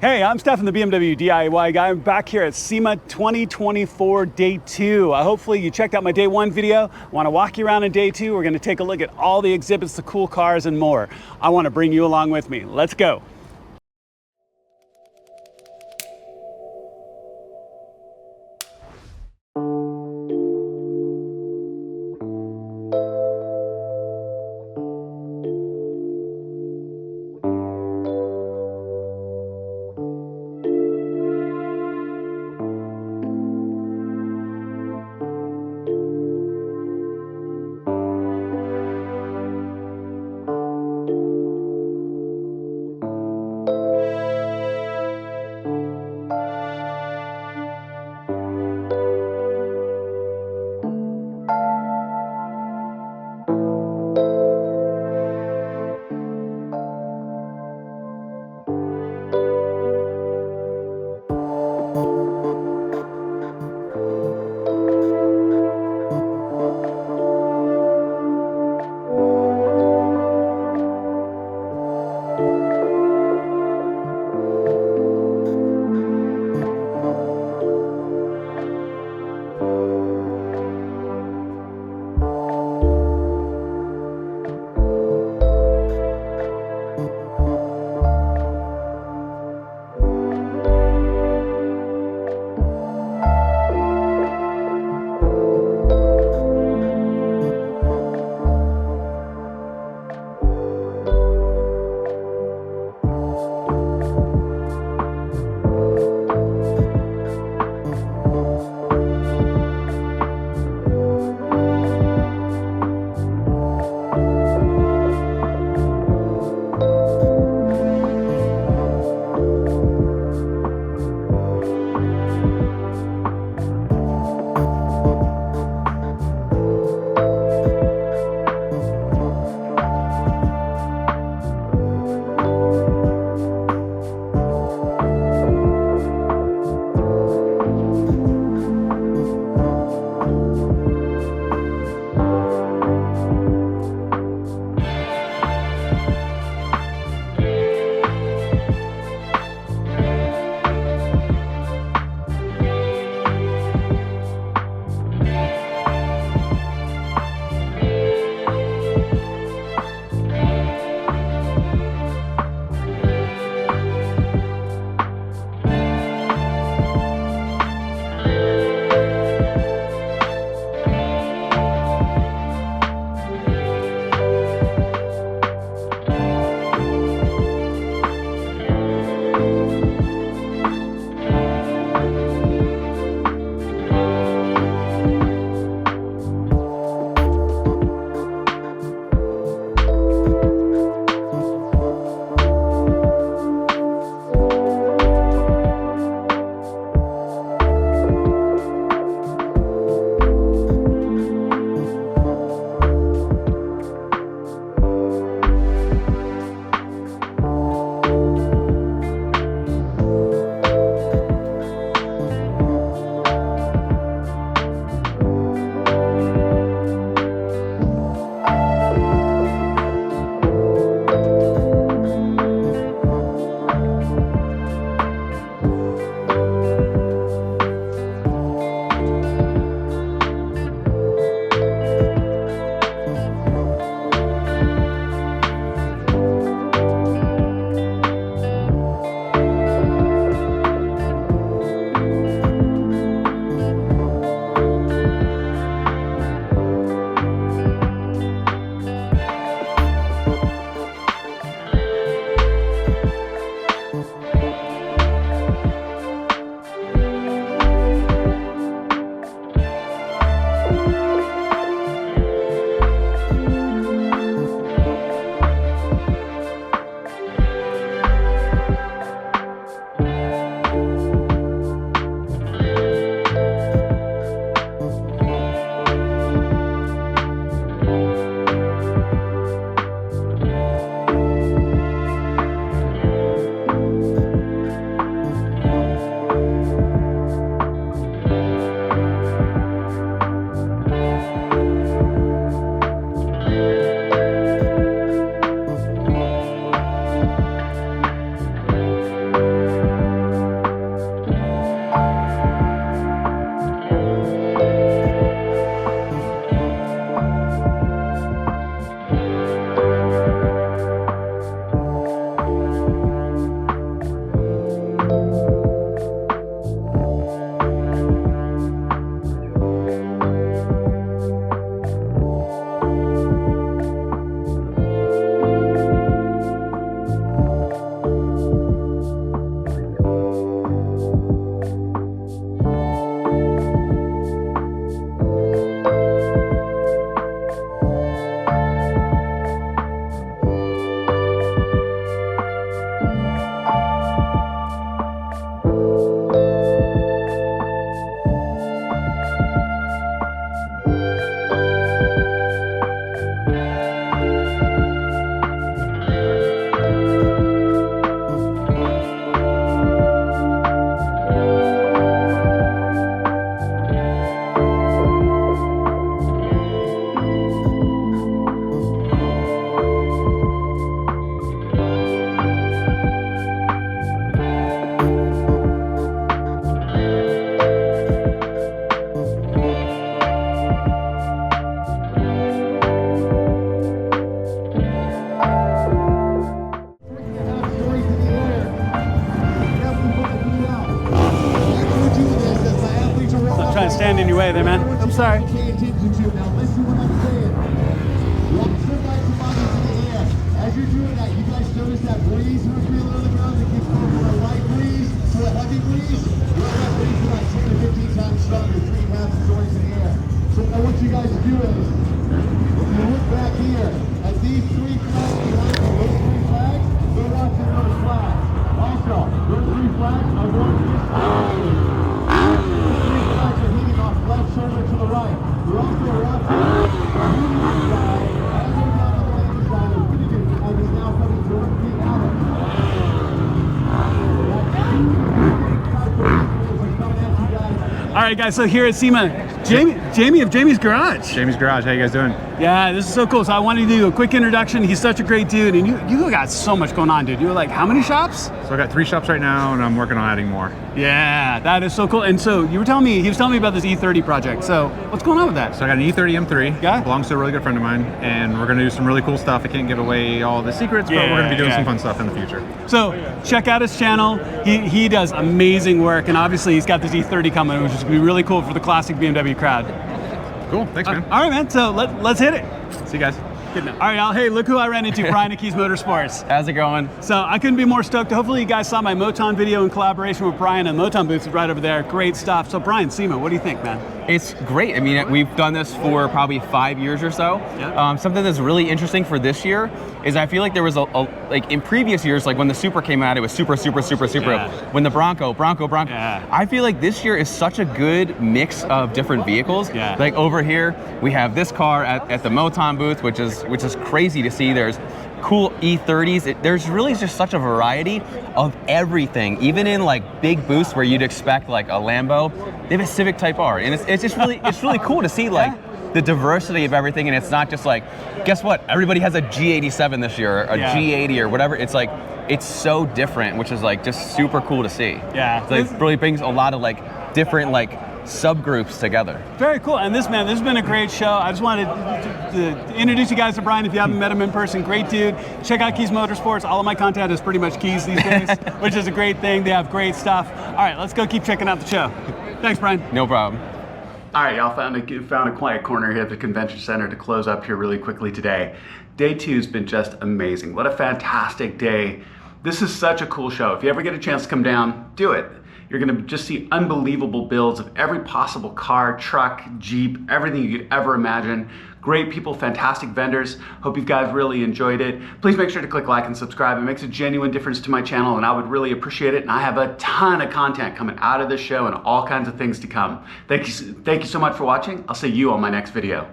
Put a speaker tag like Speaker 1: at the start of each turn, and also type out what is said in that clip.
Speaker 1: Hey, I'm Stefan, the BMW DIY guy. I'm back here at SEMA 2024 Day 2. Hopefully you checked out my Day 1 video. I want to walk you around in Day 2. We're going to take a look at all the exhibits, the cool cars, and more. I want to bring you along with me. Let's go. way there, man. I'm sorry.
Speaker 2: Pay attention to. Now listen what I'm saying. Walk your right to body to the air. As you're doing that, you guys notice that breeze we're feeling on the ground that keeps going from a light breeze to a heavy breeze? We're that breeze is like 10 to 15 times stronger, 3 halves the joints in the air. So now what you guys do is, if you look back here at these 3 flags behind you, those 3 flags, they're watching those flags. Also, those 3 flags are going to this way. Those 3 flags are hitting off left shoulder to the right. You're also watching the medium side, and you're down on the left side of medium, and is now coming towards the outer.
Speaker 1: All right, guys, so here at SEMA, Jamie of Jamie's Garage.
Speaker 3: Jamie's Garage, how you guys doing?
Speaker 1: Yeah, this is so cool. So I wanted to do a quick introduction. He's such a great dude, and you got so much going on, dude. You're like, how many shops?
Speaker 3: So I got 3 shops right now, and I'm working on adding more.
Speaker 1: Yeah, that is so cool. And so he was telling me about this E30 project. So what's going on with that?
Speaker 3: So I got an E30 M3,
Speaker 1: yeah?
Speaker 3: Belongs to a really good friend of mine, and we're gonna do some really cool stuff. I can't give away all the secrets, but we're gonna be doing some fun stuff in the future.
Speaker 1: So check out his channel. He does amazing work, and obviously he's got this E30 coming, which is gonna be really cool for the classic BMW crowd.
Speaker 3: Cool, thanks, man.
Speaker 1: All right, man, so let's hit it.
Speaker 3: See you guys.
Speaker 1: Good night. All right, y'all. Hey, look who I ran into, Bryan of Kies Motorsports.
Speaker 4: How's it going?
Speaker 1: So I couldn't be more stoked. Hopefully you guys saw my Moton video in collaboration with Bryan, and the Moton booth is right over there. Great stuff. So Bryan, SEMA, what do you think, man?
Speaker 4: It's great. I mean, we've done this for probably 5 years or so. Yep. Something that's really interesting for this year is I feel like there was like in previous years, like when the Super came out, it was super.
Speaker 1: Yeah.
Speaker 4: When the Bronco.
Speaker 1: Yeah.
Speaker 4: I feel like this year is such a good mix of different vehicles.
Speaker 1: Yeah.
Speaker 4: Like over here, we have this car at the Moton booth, which is crazy to see. There's cool E30s. There's really just such a variety of everything, even in like big booths where you'd expect like a Lambo. They have a Civic Type R, and it's just really cool to see like the diversity of everything. And it's not just like, guess what? Everybody has a G87 this year, or a G80 or whatever. It's like it's so different, which is like just super cool to see.
Speaker 1: Yeah,
Speaker 4: it's like really brings a lot of like different like subgroups together.
Speaker 1: Very cool. And this has been a great show. I just wanted to introduce you guys to Bryan if you haven't met him in person. Great dude. Check out Kies Motorsports. All of my content is pretty much Kies these days, which is a great thing. They have great stuff. All right, let's go keep checking out the show. Thanks, Bryan.
Speaker 4: No problem.
Speaker 1: All right, y'all found a quiet corner here at the convention center to close up here really quickly today. Day 2 has been just amazing. What a fantastic day. This is such a cool show. If you ever get a chance to come down, do it. You're gonna just see unbelievable builds of every possible car, truck, Jeep, everything you could ever imagine. Great people, fantastic vendors. Hope you guys really enjoyed it. Please make sure to click like and subscribe. It makes a genuine difference to my channel, and I would really appreciate it. And I have a ton of content coming out of this show and all kinds of things to come. Thank you so much for watching. I'll see you on my next video.